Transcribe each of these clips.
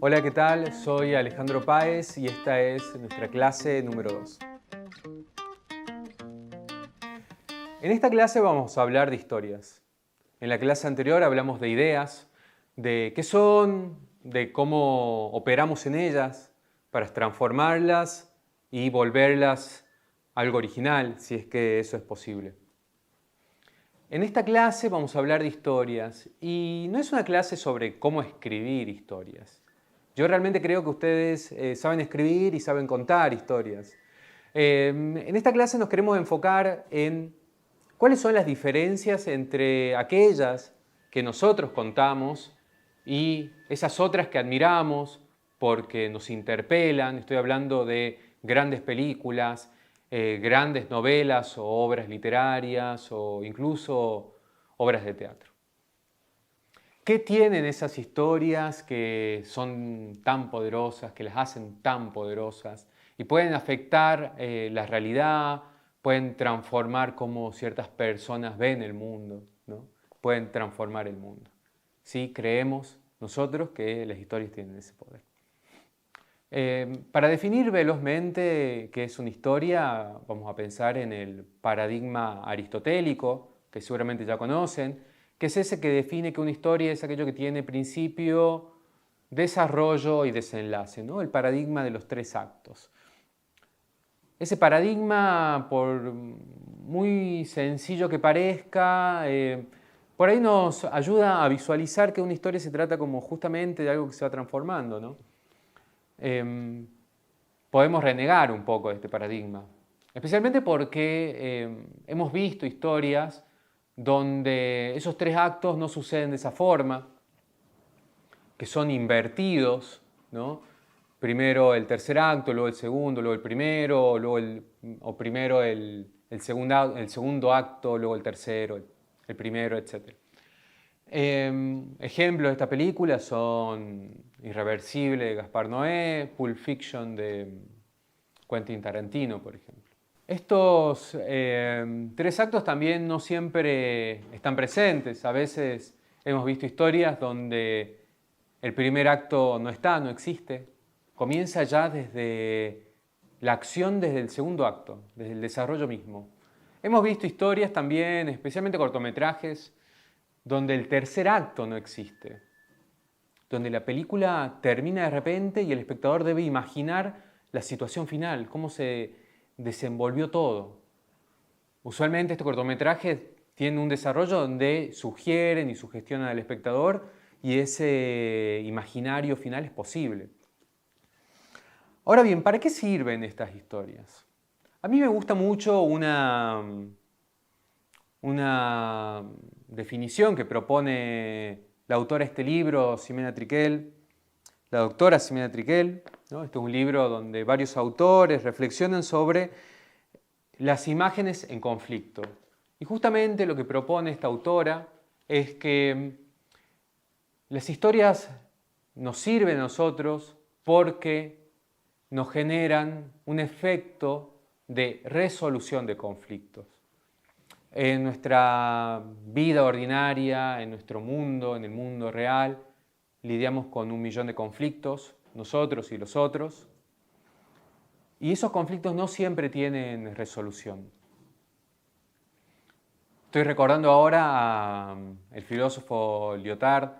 Hola, ¿qué tal? Soy Alejandro Páez y esta es nuestra clase número 2. En esta clase vamos a hablar de historias. En la clase anterior hablamos de ideas, de qué son, de cómo operamos en ellas para transformarlas y volverlas algo original, si es que eso es posible. En esta clase vamos a hablar de historias y no es una clase sobre cómo escribir historias. Yo realmente creo que ustedes saben escribir y saben contar historias. En esta clase nos queremos enfocar en cuáles son las diferencias entre aquellas que nosotros contamos y esas otras que admiramos porque nos interpelan. Estoy hablando de grandes películas, grandes novelas o obras literarias o incluso obras de teatro. ¿Qué tienen esas historias que son tan poderosas, que las hacen tan poderosas y pueden afectar la realidad, pueden transformar cómo ciertas personas ven el mundo, ¿no? Pueden transformar el mundo? Sí, creemos nosotros que las historias tienen ese poder. Para definir velozmente qué es una historia, vamos a pensar en el paradigma aristotélico, que seguramente ya conocen, que es ese que define que una historia es aquello que tiene principio, desarrollo y desenlace, ¿no? El paradigma de los 3 actos. Ese paradigma, por muy sencillo que parezca, por ahí nos ayuda a visualizar que una historia se trata como justamente de algo que se va transformando, ¿no? Podemos renegar un poco de este paradigma, especialmente porque hemos visto historias donde esos 3 actos no suceden de esa forma, que son invertidos, ¿no? Primero el tercer acto, luego el segundo, luego el primero, o primero el segundo acto, luego el tercero, el primero, etc. Ejemplos de esta película son Irreversible de Gaspar Noé, Pulp Fiction de Quentin Tarantino, por ejemplo. Estos 3 actos también no siempre están presentes. A veces hemos visto historias donde el primer acto no está, no existe. Comienza ya desde la acción, desde el segundo acto, desde el desarrollo mismo. Hemos visto historias también, especialmente cortometrajes, donde el tercer acto no existe, donde la película termina de repente y el espectador debe imaginar la situación final, cómo se desenvolvió todo. Usualmente estos cortometrajes tienen un desarrollo donde sugieren y sugestionan al espectador y ese imaginario final es posible. Ahora bien, ¿para qué sirven estas historias? A mí me gusta mucho una definición que propone la autora de este libro, Ximena Triquel, la doctora Ximena Triquel, ¿no? Este es un libro donde varios autores reflexionan sobre las imágenes en conflicto. Y justamente lo que propone esta autora es que las historias nos sirven a nosotros porque nos generan un efecto de resolución de conflictos. En nuestra vida ordinaria, en nuestro mundo, en el mundo real, lidiamos con 1.000.000 de conflictos, nosotros y los otros, y esos conflictos no siempre tienen resolución. Estoy recordando ahora al filósofo Lyotard,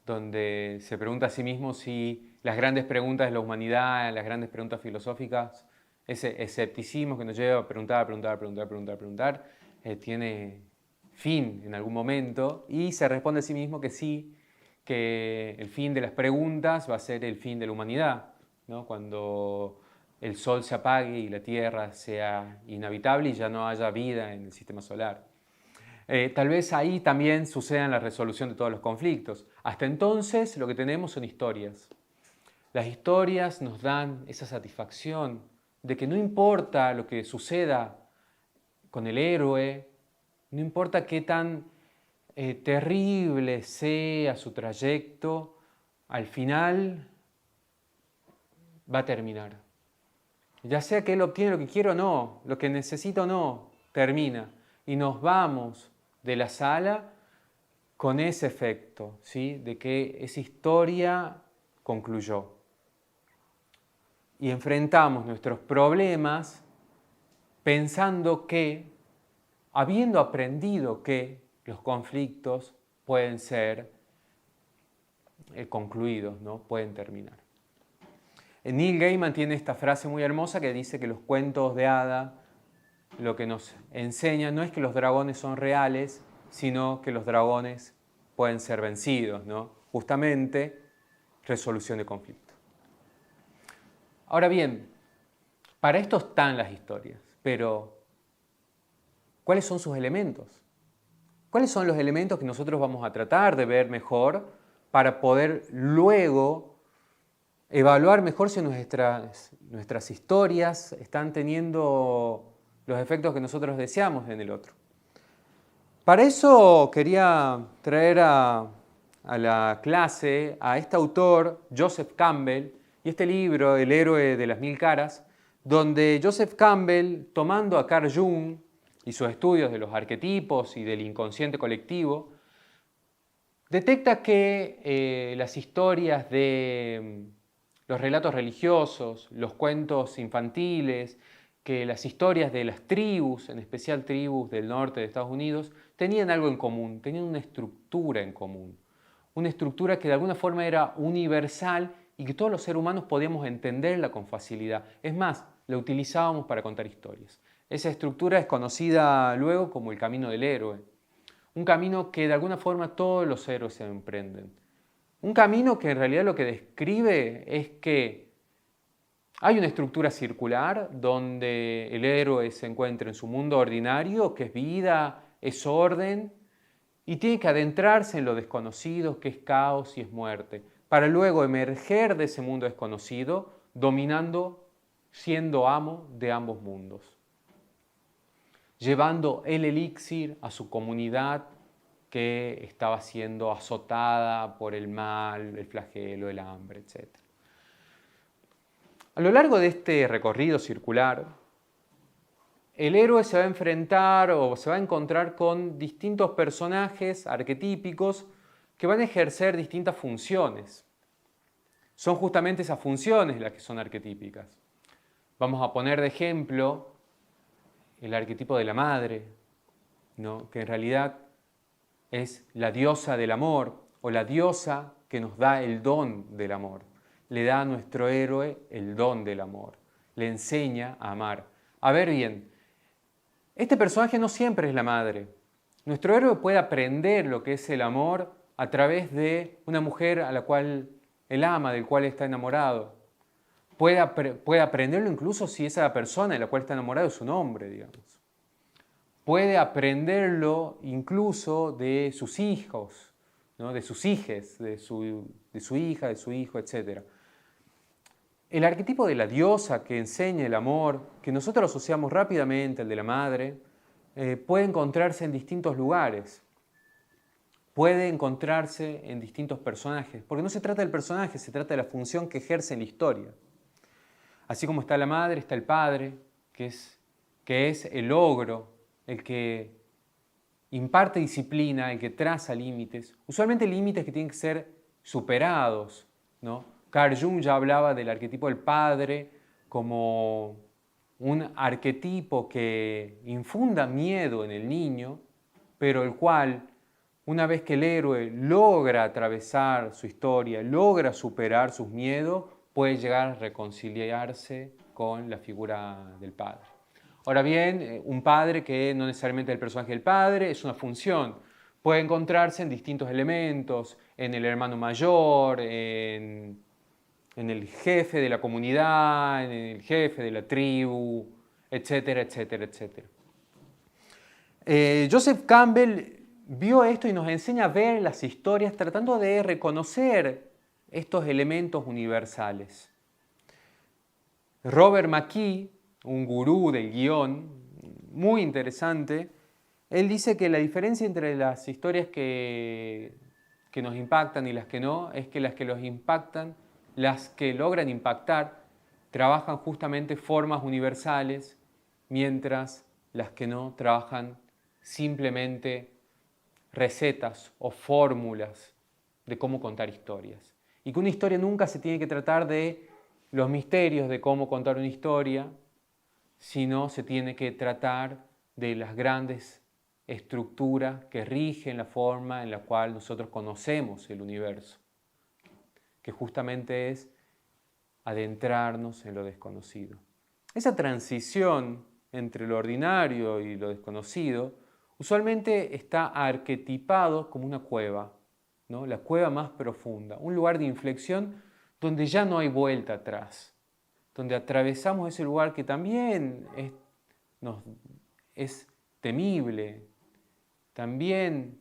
donde se pregunta a sí mismo si las grandes preguntas de la humanidad, las grandes preguntas filosóficas, ese escepticismo que nos lleva a preguntar, tiene fin en algún momento, y se responde a sí mismo que sí, que el fin de las preguntas va a ser el fin de la humanidad, ¿no? Cuando el sol se apague y la Tierra sea inhabitable y ya no haya vida en el sistema solar. Tal vez ahí también suceda la resolución de todos los conflictos. Hasta entonces lo que tenemos son historias. Las historias nos dan esa satisfacción de que no importa lo que suceda con el héroe, no importa qué tan terrible sea su trayecto, al final va a terminar. Ya sea que él obtiene lo que quiere o no, lo que necesita o no, termina. Y nos vamos de la sala con ese efecto, ¿sí? De que esa historia concluyó. Y enfrentamos nuestros problemas pensando que, habiendo aprendido que los conflictos pueden ser concluidos, ¿no? Pueden terminar. Neil Gaiman tiene esta frase muy hermosa que dice que los cuentos de hada lo que nos enseñan no es que los dragones son reales, sino que los dragones pueden ser vencidos, ¿no? Justamente, resolución de conflictos. Ahora bien, para esto están las historias, pero ¿cuáles son sus elementos? ¿Cuáles son los elementos que nosotros vamos a tratar de ver mejor para poder luego evaluar mejor si nuestras historias están teniendo los efectos que nosotros deseamos en el otro? Para eso quería traer a la clase a este autor, Joseph Campbell, y este libro, El héroe de las mil caras, donde Joseph Campbell, tomando a Carl Jung y sus estudios de los arquetipos y del inconsciente colectivo, detecta que las historias de los relatos religiosos, los cuentos infantiles, que las historias de las tribus, en especial tribus del norte de Estados Unidos, tenían algo en común, tenían una estructura en común. Una estructura que de alguna forma era universal y que todos los seres humanos podíamos entenderla con facilidad. Es más, la utilizábamos para contar historias. Esa estructura es conocida luego como el camino del héroe. Un camino que de alguna forma todos los héroes se emprenden. Un camino que en realidad lo que describe es que hay una estructura circular donde el héroe se encuentra en su mundo ordinario, que es vida, es orden, y tiene que adentrarse en lo desconocido, que es caos y es muerte, para luego emerger de ese mundo desconocido, dominando, siendo amo de ambos mundos, llevando el elixir a su comunidad que estaba siendo azotada por el mal, el flagelo, el hambre, etc. A lo largo de este recorrido circular, el héroe se va a enfrentar o se va a encontrar con distintos personajes arquetípicos que van a ejercer distintas funciones. Son justamente esas funciones las que son arquetípicas. Vamos a poner de ejemplo el arquetipo de la madre, ¿no? Que en realidad es la diosa del amor o la diosa que nos da el don del amor. Le da a nuestro héroe el don del amor, le enseña a amar. A ver bien, este personaje no siempre es la madre. Nuestro héroe puede aprender lo que es el amor a través de una mujer a la cual él ama, del cual está enamorado. Puede aprenderlo incluso si esa persona de la cual está enamorado es un hombre, digamos. Puede aprenderlo incluso de sus hijos, ¿no? De sus hijes, de su hija, de su hijo, etc. El arquetipo de la diosa que enseña el amor, que nosotros asociamos rápidamente al de la madre, puede encontrarse en distintos lugares. Puede encontrarse en distintos personajes, porque no se trata del personaje, se trata de la función que ejerce en la historia. Así como está la madre, está el padre, que es el ogro, el que imparte disciplina, el que traza límites, usualmente límites que tienen que ser superados, ¿no? Carl Jung ya hablaba del arquetipo del padre como un arquetipo que infunda miedo en el niño, pero el cual, una vez que el héroe logra atravesar su historia, logra superar sus miedos, puede llegar a reconciliarse con la figura del padre. Ahora bien, un padre que no necesariamente es el personaje del padre, es una función. Puede encontrarse en distintos elementos, en el hermano mayor, en el jefe de la comunidad, en el jefe de la tribu, etcétera, etcétera, etcétera. Joseph Campbell vio esto y nos enseña a ver las historias tratando de reconocer estos elementos universales. Robert McKee, un gurú del guión, muy interesante, él dice que la diferencia entre las historias que nos impactan y las que no, es que las que los impactan, las que logran impactar, trabajan justamente formas universales, mientras las que no trabajan simplemente recetas o fórmulas de cómo contar historias. Y que una historia nunca se tiene que tratar de los misterios de cómo contar una historia, sino se tiene que tratar de las grandes estructuras que rigen la forma en la cual nosotros conocemos el universo, que justamente es adentrarnos en lo desconocido. Esa transición entre lo ordinario y lo desconocido usualmente está arquetipado como una cueva, ¿no? La cueva más profunda, un lugar de inflexión donde ya no hay vuelta atrás, donde atravesamos ese lugar que también es temible, también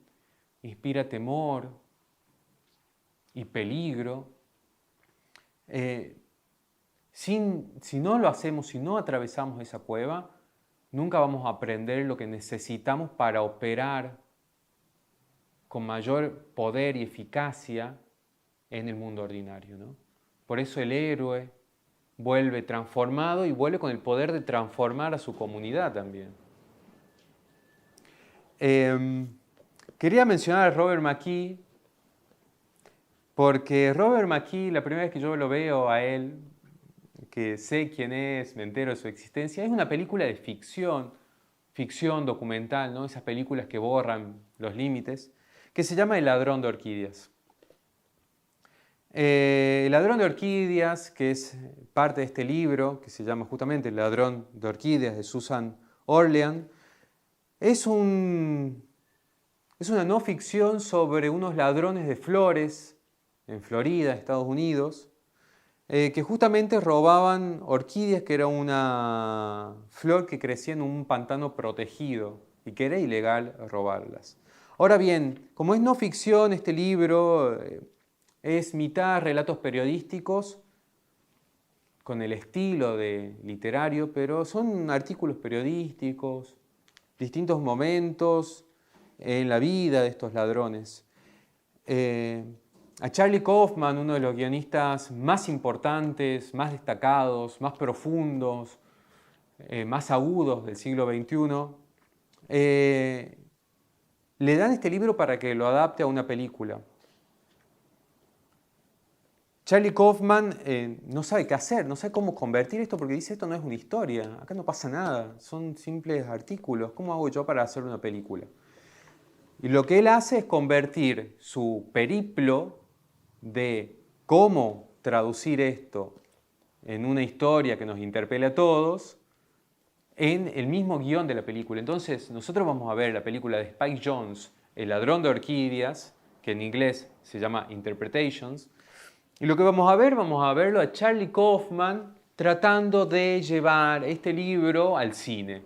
inspira temor y peligro. Si no lo hacemos, si no atravesamos esa cueva, nunca vamos a aprender lo que necesitamos para operar con mayor poder y eficacia en el mundo ordinario, ¿no? Por eso el héroe vuelve transformado y vuelve con el poder de transformar a su comunidad también. Quería mencionar a Robert McKee porque Robert McKee, la primera vez que yo lo veo a él, que sé quién es, me entero de su existencia, es una película de ficción documental, ¿no? Esas películas que borran los límites, que se llama El ladrón de orquídeas. El ladrón de orquídeas, que es parte de este libro, que se llama justamente El ladrón de orquídeas, de Susan Orlean, es una no ficción sobre unos ladrones de flores en Florida, Estados Unidos, que justamente robaban orquídeas, que era una flor que crecía en un pantano protegido y que era ilegal robarlas. Ahora bien, como es no ficción, este libro es mitad relatos periodísticos con el estilo de literario, pero son artículos periodísticos, distintos momentos en la vida de estos ladrones. A Charlie Kaufman, uno de los guionistas más importantes, más destacados, más profundos, más agudos del siglo XXI, le dan este libro para que lo adapte a una película. Charlie Kaufman no sabe qué hacer, no sabe cómo convertir esto porque dice esto no es una historia, acá no pasa nada, son simples artículos, ¿cómo hago yo para hacer una película? Y lo que él hace es convertir su periplo de cómo traducir esto en una historia que nos interpele a todos en el mismo guión de la película. Entonces nosotros vamos a ver la película de Spike Jonze, El ladrón de orquídeas, que en inglés se llama Interpretations, y lo que vamos a verlo a Charlie Kaufman tratando de llevar este libro al cine.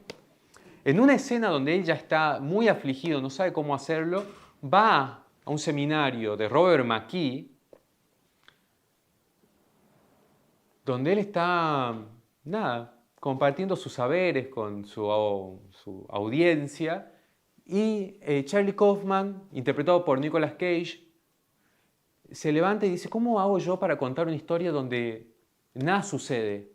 En una escena donde él ya está muy afligido, no sabe cómo hacerlo, va a un seminario de Robert McKee, donde él está, compartiendo sus saberes con su audiencia, y Charlie Kaufman, interpretado por Nicolas Cage, se levanta y dice, ¿cómo hago yo para contar una historia donde nada sucede?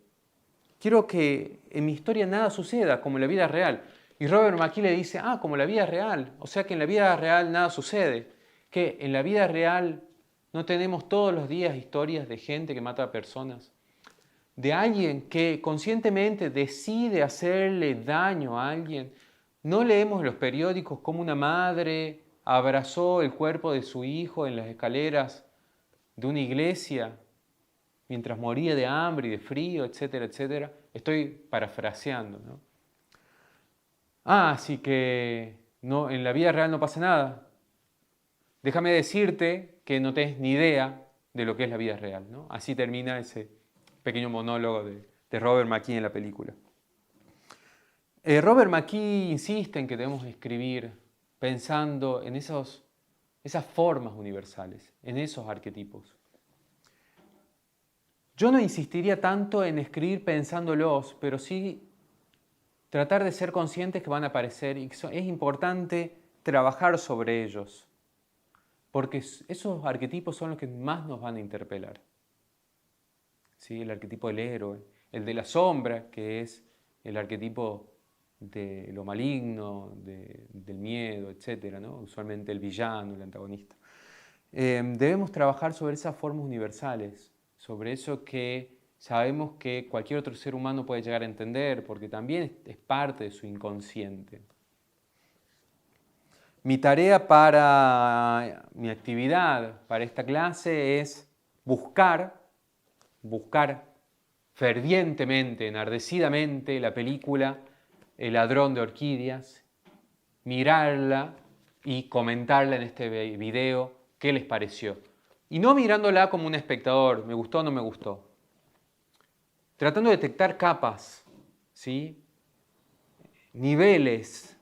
Quiero que en mi historia nada suceda, como en la vida real. Y Robert McKee le dice, como la vida real, o sea que en la vida real nada sucede, que en la vida real no tenemos todos los días historias de gente que mata a personas, de alguien que conscientemente decide hacerle daño a alguien. No leemos en los periódicos cómo una madre abrazó el cuerpo de su hijo en las escaleras de una iglesia mientras moría de hambre y de frío, etcétera, etcétera. Estoy parafraseando, ¿no? Así que no, en la vida real no pasa nada. Déjame decirte que no tenés ni idea de lo que es la vida real, ¿no? Así termina ese pequeño monólogo de Robert McKee en la película. Robert McKee insiste en que debemos escribir pensando en esas formas universales, en esos arquetipos. Yo no insistiría tanto en escribir pensándolos, pero sí tratar de ser conscientes que van a aparecer y que es importante trabajar sobre ellos, porque esos arquetipos son los que más nos van a interpelar. ¿Sí? El arquetipo del héroe, el de la sombra, que es el arquetipo de lo maligno, del miedo, etc., ¿no? Usualmente el villano, el antagonista. debemos trabajar sobre esas formas universales, sobre eso que sabemos que cualquier otro ser humano puede llegar a entender, porque también es parte de su inconsciente. Mi tarea mi actividad para esta clase es buscar fervientemente, enardecidamente la película El ladrón de orquídeas, mirarla y comentarla en este video qué les pareció. Y no mirándola como un espectador, me gustó o no me gustó. Tratando de detectar capas, ¿sí? Niveles,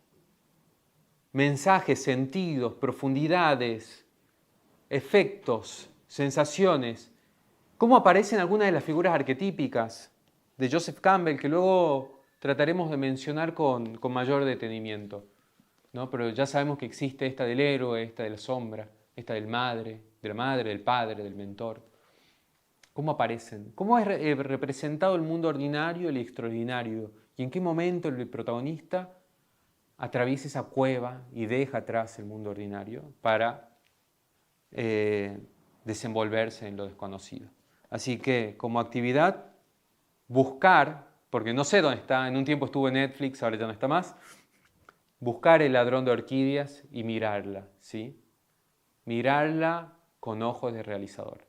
mensajes, sentidos, profundidades, efectos, sensaciones. Cómo aparecen algunas de las figuras arquetípicas de Joseph Campbell, que luego trataremos de mencionar con mayor detenimiento, ¿no? Pero ya sabemos que existe esta del héroe, esta de la sombra, esta de la madre, del padre, del mentor. ¿Cómo aparecen? ¿Cómo es representado el mundo ordinario y el extraordinario? ¿Y en qué momento el protagonista atraviesa esa cueva y deja atrás el mundo ordinario para desenvolverse en lo desconocido? Así que, como actividad, buscar, porque no sé dónde está, en un tiempo estuvo en Netflix, ahora ya no está más, buscar El ladrón de orquídeas y mirarla, ¿sí? Mirarla con ojos de realizador.